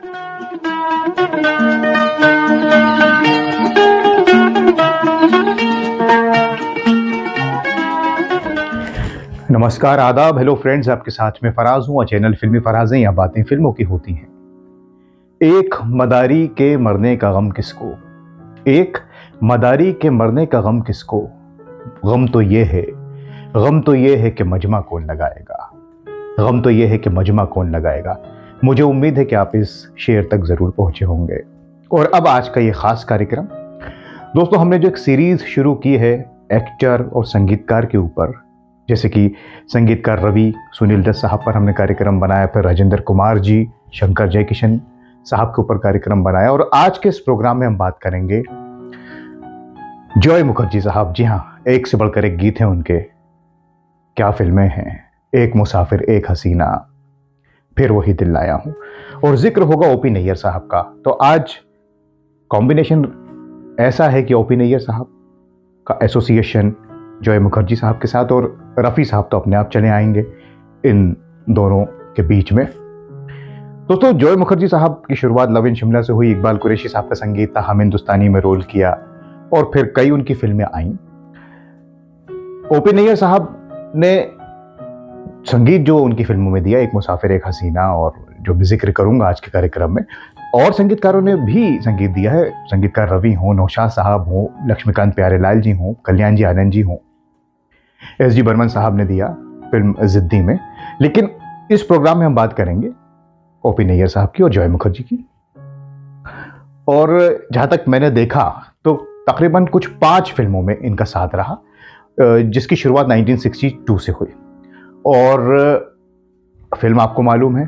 नमस्कार, आदाब, hello friends. आपके साथ में फराज हूँ और चैनल फिल्मी फराज हैं। यहाँ बातें फिल्मों की होती हैं। एक मदारी के मरने का गम किसको, एक मदारी के मरने का गम किसको, गम तो ये है, गम तो ये है कि मजमा कौन लगाएगा, गम तो ये है कि मजमा कौन लगाएगा। मुझे उम्मीद है कि आप इस शेर तक ज़रूर पहुँचे होंगे। और अब आज का ये ख़ास कार्यक्रम, दोस्तों, हमने जो एक सीरीज़ शुरू की है एक्टर और संगीतकार के ऊपर, जैसे कि संगीतकार रवि, सुनील दत्त साहब पर हमने कार्यक्रम बनाया, फिर राजेंद्र कुमार जी, शंकर जयकिशन साहब के ऊपर कार्यक्रम बनाया, और आज के इस प्रोग्राम में हम बात करेंगे जॉय मुखर्जी साहब। जी हाँ, एक से बढ़कर एक गीत हैं उनके। क्या फिल्में हैं, एक मुसाफिर एक हसीना, फिर वही दिल लाया हूं, और जिक्र होगा ओपी नैयर साहब का। तो आज कॉम्बिनेशन ऐसा है कि ओपी नैयर साहब का एसोसिएशन जॉय मुखर्जी साहब के साथ, और रफ़ी साहब तो अपने आप चले आएंगे इन दोनों के बीच में। दोस्तों, जॉय मुखर्जी साहब की शुरुआत लव इन शिमला से हुई। इकबाल कुरैशी साहब का संगीत था, हम हिंदुस्तानी में रोल किया, और फिर कई उनकी फिल्में आईं। ओपी नैयर साहब ने संगीत जो उनकी फिल्मों में दिया, एक मुसाफिर एक हसीना, और जो भी जिक्र करूंगा आज के कार्यक्रम में, और संगीतकारों ने भी संगीत दिया है। संगीतकार रवि हों, नौशाद साहब हों, लक्ष्मीकांत प्यारेलाल जी हों, कल्याण जी आनंद जी हों, एस डी बर्मन साहब ने दिया फिल्म जिद्दी में। लेकिन इस प्रोग्राम में हम बात करेंगे ओपी नैयर साहब की और जॉय मुखर्जी की। और जहां तक मैंने देखा तो तकरीबन कुछ 5 फिल्मों में इनका साथ रहा, जिसकी शुरुआत 1962 से हुई। और फिल्म आपको मालूम है,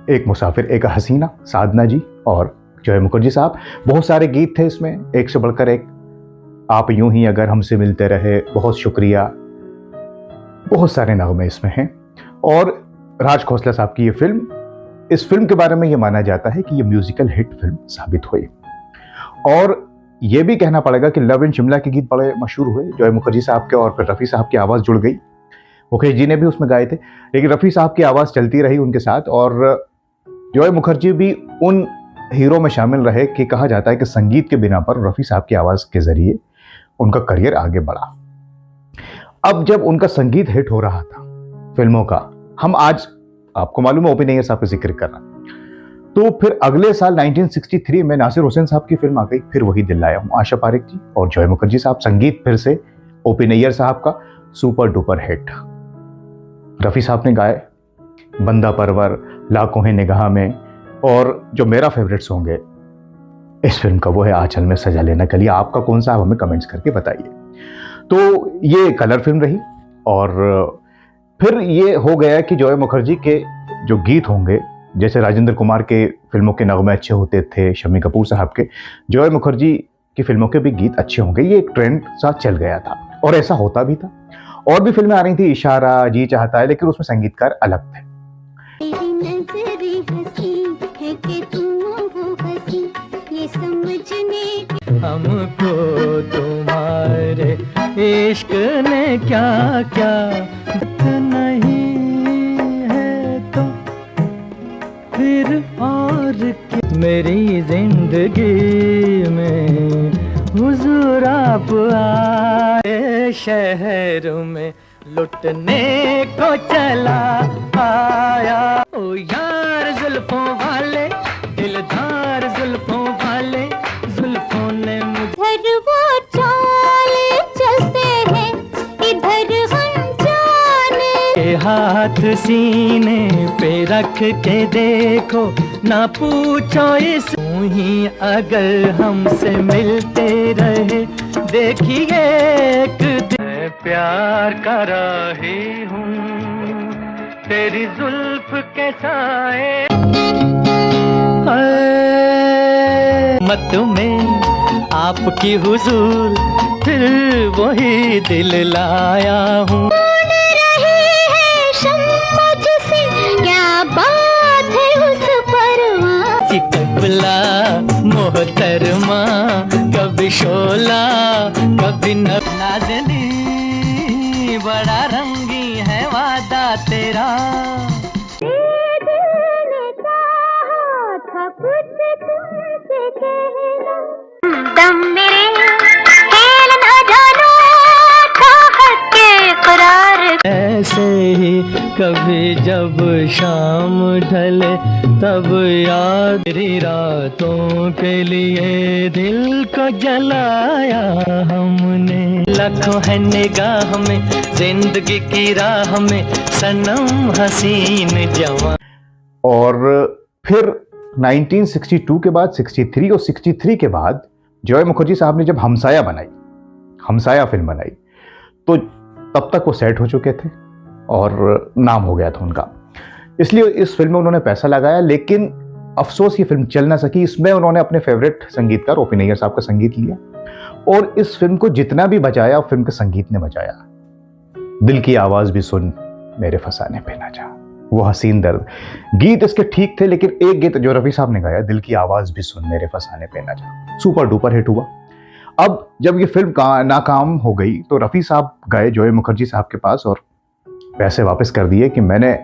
एक मुसाफिर एक हसीना, साधना जी और जॉय मुखर्जी साहब। बहुत सारे गीत थे इसमें, एक से बढ़कर एक। आप यूं ही अगर हमसे मिलते रहे, बहुत शुक्रिया, बहुत सारे नगमे इसमें हैं। और राज खोसला साहब की ये फिल्म, इस फिल्म के बारे में ये माना जाता है कि ये म्यूजिकल हिट फिल्म साबित हुई। और ये भी कहना पड़ेगा कि लव इन शिमला के गीत बड़े मशहूर हुए जॉय मुखर्जी साहब के, और फिर रफ़ी साहब की आवाज़ जुड़ गई। मुकेश जी ने भी उसमें गाए थे, लेकिन रफ़ी साहब की आवाज़ चलती रही उनके साथ। और जॉय मुखर्जी भी उन हीरो में शामिल रहे कि कहा जाता है कि संगीत के बिना पर रफ़ी साहब की आवाज़ के ज़रिए उनका करियर आगे बढ़ा। अब जब उनका संगीत हिट हो रहा था फिल्मों का, हम आज आपको मालूम है ओपी नैयर साहब का जिक्र कर रहा, तो फिर अगले साल 1963 में नासिर हुसैन साहब की फिल्म आ गई, फिर वही दिल लाया हूं, आशा पारेख जी और जॉय मुखर्जी साहब। संगीत फिर से ओपी नैयर साहब का, सुपर डुपर हिट। रफ़ी साहब ने गाए बंदा परवर, लाखों है निगाह में, और जो मेरा फेवरेट सॉन्ग है इस फिल्म का वो है आंचल में सजा लेना कली। आपका कौन सा, आप हमें कमेंट्स करके बताइए। तो ये कलर फिल्म रही। और फिर ये हो गया कि जॉय मुखर्जी के जो गीत होंगे, जैसे राजेंद्र कुमार के फिल्मों के नगमे अच्छे होते थे, शम्मी कपूर साहब के, जॉय मुखर्जी की फिल्मों के भी गीत अच्छे होंगे। ये एक ट्रेंड सा चल गया था, और ऐसा होता भी था। और भी फिल्में आ रही थी, इशारा, जी चाहता है, लेकिन उसमें संगीतकार अलग थे। हमको तुम्हारे इश्क ने क्या क्या नहीं है तो फिर और क्या। मेरी जिंदगी में हुजूर आप आए, शहर में लुटने को चला आया। ओ यार जुल्फों वाले, दिलदार जुल्फों वाले, जुल्फों ने मुझे वो चाले चलते हैं, इधर हम जाने के हाथ सीने पे रख के देखो, ना पूछो इस ही अगर हमसे मिलते रहे। देखिए एक दिन प्यार कर रही हूँ तेरी जुल्फ के साए, मत में आपकी हुजूर फिर वही दिल लाया हूँ। मोहतरमा कभी शोला कभी नाज़नी, बड़ा रंगी है वादा तेरा। दिल ने कहा था कुछ तुमसे कहना, दम मेरे खेल ना जानो, चाहत के इकरार। ऐसे ही कभी जब शाम ढले तब याद तेरी रातों के लिए दिल को जलाया हमने। लाखों है निगाह में जिंदगी की राह में सनम हसीन जवान। और फिर 1962 के बाद 63 और 63 के बाद जॉय मुखर्जी साहब ने जब हमसाया बनाई, हमसाया फिल्म बनाई, तो तब तक वो सेट हो चुके थे और नाम हो गया था उनका। इसलिए इस फिल्म में उन्होंने पैसा लगाया, लेकिन अफसोस ये फिल्म चल ना सकी। इसमें उन्होंने अपने फेवरेट संगीतकार ओ.पी. नैयर साहब का संगीत लिया और इस फिल्म को जितना भी बजाया फिल्म के संगीत ने बजाया। दिल की आवाज भी सुन मेरे फसाने पे ना जा, वो हसीन दर्द, गीत इसके ठीक थे, लेकिन एक गीत जो रफी साहब ने गाया, दिल की आवाज भी सुन मेरे फसाने पे ना जा, सुपर डुपर हिट हुआ। अब जब ये फिल्म नाकाम हो गई तो रफी साहब गए जॉय मुखर्जी साहब के पास और पैसे वापस कर दिए कि मैंने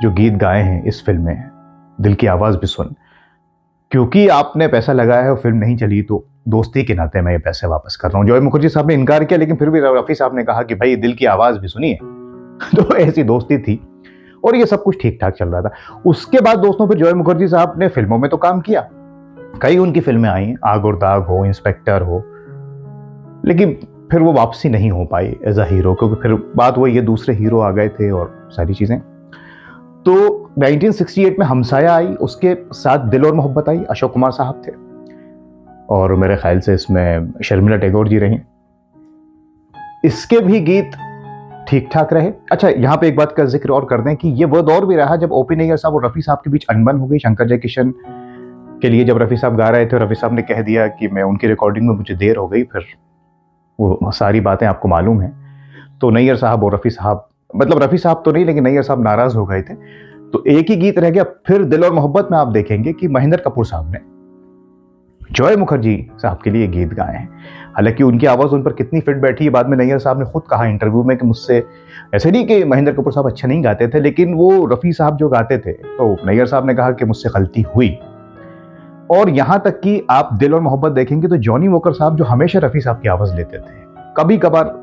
जो गीत गाए हैं इस फिल्म में, दिल की आवाज भी सुन, क्योंकि आपने पैसा लगाया है और फिल्म नहीं चली तो दोस्ती के नाते मैं ये पैसे वापस कर रहा हूँ। जॉय मुखर्जी साहब ने इनकार किया, लेकिन फिर भी रफी साहब ने कहा कि भाई दिल की आवाज भी सुनिए। तो ऐसी दोस्ती थी और ये सब कुछ ठीक ठाक चल रहा था। उसके बाद दोस्तों फिर जॉय मुखर्जी साहब ने फिल्मों में तो काम किया, कई उनकी फिल्में आई, आग और दाग हो, इंस्पेक्टर हो, लेकिन फिर वो वापसी नहीं हो पाई एज अ हीरो, क्योंकि फिर बात वही ये दूसरे हीरो आ गए थे और सारी चीजें। तो 1968 में हमसाया आई, उसके साथ दिल और मोहब्बत आई, अशोक कुमार साहब थे और मेरे ख्याल से इसमें शर्मिला टैगोर जी रही। इसके भी गीत ठीक ठाक रहे। अच्छा, यहाँ पे एक बात का जिक्र और कर दें कि ये वो दौर भी रहा जब ओ.पी. नैयर साहब और रफी साहब के बीच अनबन हो गई। शंकर जयकिशन के लिए जब रफी साहब गा रहे थे, रफी साहब ने कह दिया कि मैं उनकी रिकॉर्डिंग में मुझे देर हो गई, फिर वो सारी बातें आपको मालूम है। तो नैयर साहब और रफी साहब, मतलब रफी साहब तो नहीं लेकिन नैयर साहब नाराज हो गए थे, तो एक ही गीत रह गया। फिर दिल और मोहब्बत में आप देखेंगे कि महेंद्र कपूर साहब ने जॉय मुखर्जी साहब के लिए गीत गाए हैं। हालांकि उनकी आवाज उन पर कितनी फिट बैठी है, बाद में नैयर साहब ने खुद कहा इंटरव्यू में कि मुझसे, ऐसे नहीं कि महेंद्र कपूर साहब अच्छा नहीं गाते थे, लेकिन वो रफी साहब जो गाते थे, तो नैयर साहब ने कहा कि मुझसे गलती हुई। और यहां तक कि आप दिल और मोहब्बत देखेंगे तो जॉनी वॉकर साहब जो हमेशा रफी साहब की आवाज लेते थे, कभी कभार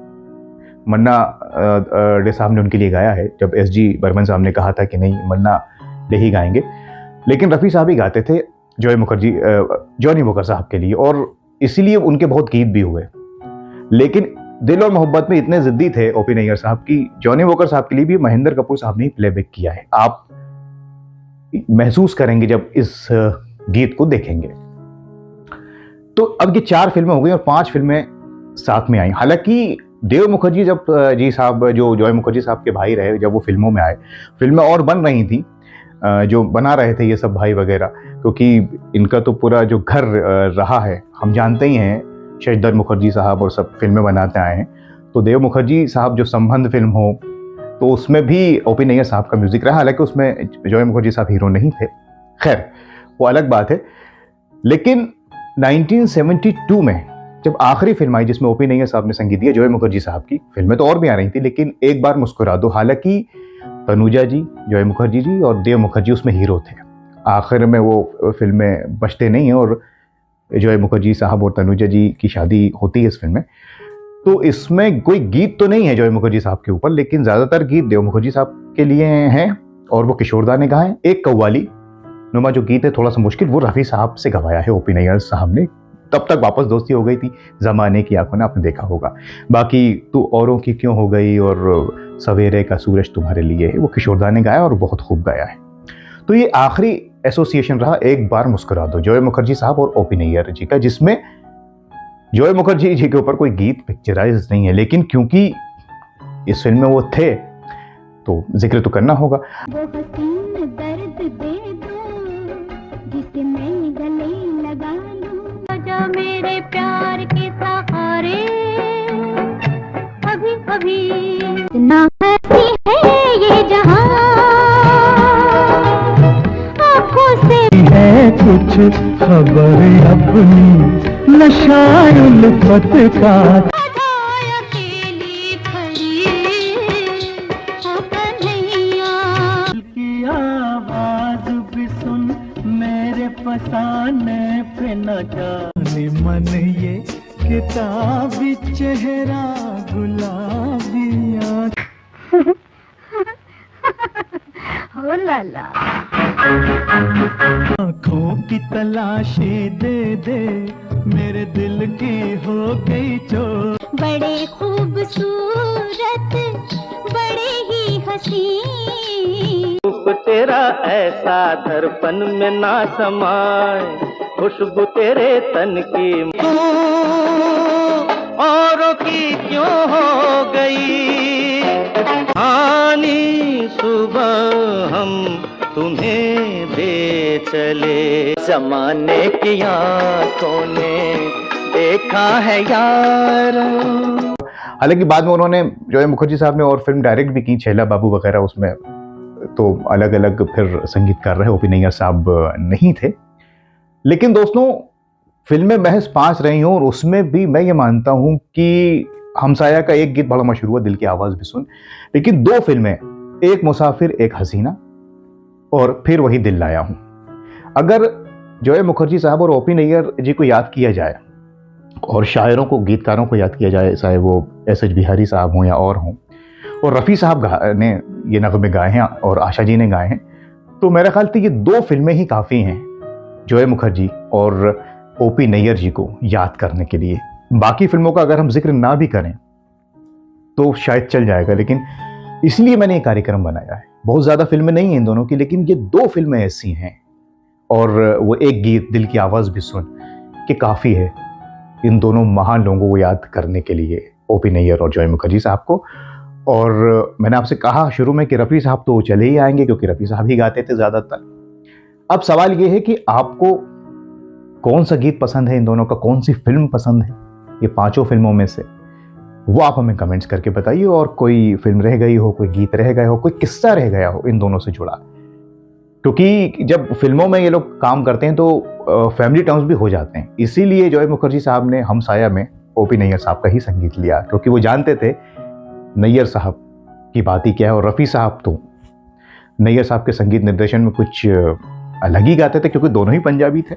मन्ना डे साहब ने उनके लिए गाया है, जब एस.जी. बर्मन साहब ने कहा था कि नहीं मन्ना डे ही गाएंगे, लेकिन रफी साहब ही गाते थे जॉनी वॉकर साहब के लिए, और इसीलिए उनके बहुत गीत भी हुए। लेकिन दिल और मोहब्बत में इतने जिद्दी थे ओ.पी. नैयर साहब की, जॉनी वॉकर साहब के लिए भी महेंद्र कपूर साहब ने ही प्लेबैक किया है। आप महसूस करेंगे जब इस गीत को देखेंगे। तो अब ये 4 फिल्में हो गई और 5 फिल्में साथ में आई। हालांकि देव मुखर्जी जब जी साहब जो जॉय मुखर्जी साहब के भाई रहे, जब वो फिल्मों में आए, फिल्में और बन रही थी, जो बना रहे थे ये सब भाई वगैरह, क्योंकि इनका तो पूरा जो घर रहा है, हम जानते ही हैं शशिधर मुखर्जी साहब और सब फिल्में बनाते आए हैं। तो देव मुखर्जी साहब जो संबंध फिल्म हो, तो उसमें भी ओ.पी. नैयर साहब का म्यूजिक रहा। हालांकि उसमें जॉय मुखर्जी साहब हीरो नहीं थे, खैर वो अलग बात है। लेकिन 1972 में जब आखिरी फिल्म आई जिसमें ओ.पी. नैयर साहब ने संगीत दिया, जॉय मुखर्जी साहब की, फिल्में तो और भी आ रही थी, लेकिन एक बार मुस्कुरा दो, हालांकि तनुजा जी, जॉय मुखर्जी जी और देव मुखर्जी उसमें हीरो थे। आखिर में वो फिल्में बचते नहीं हैं और जॉय मुखर्जी साहब और तनुजा जी की शादी होती है इस फिल्म में। तो इसमें कोई गीत तो नहीं है जॉय मुखर्जी साहब के ऊपर, लेकिन ज़्यादातर गीत देव मुखर्जी साहब के लिए हैं और वो किशोरदा ने गाए। एक कव्वाली नुमा जो गीत है थोड़ा सा मुश्किल, वो रफ़ी साहब से गवाया है ओ.पी. नैयर साहब ने। तब तक वापस दोस्ती हो गई थी, ज़माने की आंखों ने, आपने देखा होगा। बाकी तू औरों की क्यों हो गई और सवेरे का सूरज तुम्हारे लिए है, वो किशोरदा ने गाया और बहुत खूब गाया है। तो ये आखिरी एसोसिएशन रहा एक बार मुस्कुरा दो, जॉय मुखर्जी साहब और ओ.पी. नैयर जी का, जिसमें जॉय मुखर्जी जी के ऊपर कोई गीत पिक्चराइज नहीं है, लेकिन क्योंकि इस फिल्म में वो थे तो जिक्र तो करना होगा। वो हसीन दर्द दे दो जिसे मैं गले लगा लूं, जो मेरे प्यार के सहारे अभी अभी ना हंसी है ये जहां, आंखों से है कुछ खबर अपनी नशा उल्फत का, अकेली खड़ी हो कन्हैया की आवाज भी सुन मेरे फसाने पे न जाने मन ये किताबी चेहरा गुलाबी हो लाला। आँखों की तलाशी दे दे मेरे दिल की हो गई चोट। बड़े खूबसूरत बड़े ही हसीन, रूप तेरा ऐसा दर्पण में ना समाए, खुशबू तेरे तन की तू औरों की क्यों हो गई हानि। सुबह हम तुम्हें दे चले, जमाने की आंखों ने देखा है यार। हालांकि बाद में उन्होंने जॉय मुखर्जी साहब ने और फिल्म डायरेक्ट भी की, छैला बाबू वगैरह, उसमें तो अलग अलग फिर संगीतकार रहे, ओपी नैयर साहब नहीं थे। लेकिन दोस्तों, फिल्में महज 5 रही हूं और उसमें भी मैं ये मानता हूं कि हमसाया का एक गीत बड़ा मशहूर हुआ, दिल की आवाज भी सुन, लेकिन 2 फिल्में, एक मुसाफिर एक हसीना और फिर वही दिल लाया हूं, अगर जॉय मुखर्जी साहब और ओपी नैयर जी को याद किया जाए और शायरों को, गीतकारों को याद किया जाए, चाहे वो एस.एच. बिहारी साहब हों या और हों, और रफ़ी साहब ने ये नगमे गाए हैं और आशा जी ने गाए हैं, तो मेरा ख्याल था ये 2 फिल्में ही काफ़ी हैं जॉय मुखर्जी और ओपी नैयर जी को याद करने के लिए। बाकी फिल्मों का अगर हम जिक्र ना भी करें तो शायद चल जाएगा, लेकिन इसलिए मैंने ये कार्यक्रम बनाया है। बहुत ज़्यादा फिल्में नहीं हैं इन दोनों की, लेकिन ये 2 फिल्में ऐसी हैं और वो एक गीत दिल की आवाज़ भी सुन कि काफ़ी है इन दोनों महान लोगों को याद करने के लिए, ओपी नैयर और जॉय मुखर्जी साहब को। और मैंने आपसे कहा शुरू में कि रफ़ी साहब तो चले ही आएंगे क्योंकि रफ़ी साहब ही गाते थे ज़्यादातर। अब सवाल ये है कि आपको कौन सा गीत पसंद है इन दोनों का, कौन सी फिल्म पसंद है ये 5 फिल्मों में से, वो आप हमें कमेंट्स करके बताइए। और कोई फिल्म रह गई हो, कोई गीत रह गया हो, कोई किस्सा रह गया हो इन दोनों से जुड़ा, क्योंकि जब फिल्मों में ये लोग काम करते हैं तो फैमिली टर्म्स भी हो जाते हैं। इसीलिए जॉय मुखर्जी साहब ने हमसाया में ओपी नैयर साहब का ही संगीत लिया, क्योंकि वो जानते थे नैयर साहब की बात ही क्या है। और रफ़ी साहब तो नैयर साहब के संगीत निर्देशन में कुछ अलग ही गाते थे, क्योंकि दोनों ही पंजाबी थे।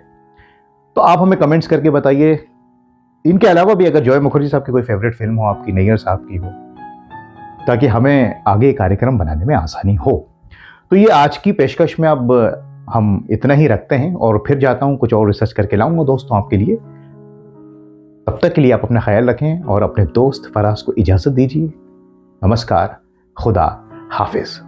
तो आप हमें कमेंट्स करके बताइए, इनके अलावा भी अगर जॉय मुखर्जी साहब की कोई फेवरेट फिल्म हो आपकी, नैयर साहब की हो, ताकि हमें आगे कार्यक्रम बनाने में आसानी हो। तो ये आज की पेशकश में अब हम इतना ही रखते हैं और फिर जाता हूं, कुछ और रिसर्च करके लाऊंगा दोस्तों आपके लिए। तब तक के लिए आप अपना ख्याल रखें और अपने दोस्त फराज को इजाजत दीजिए। नमस्कार, खुदा हाफिज।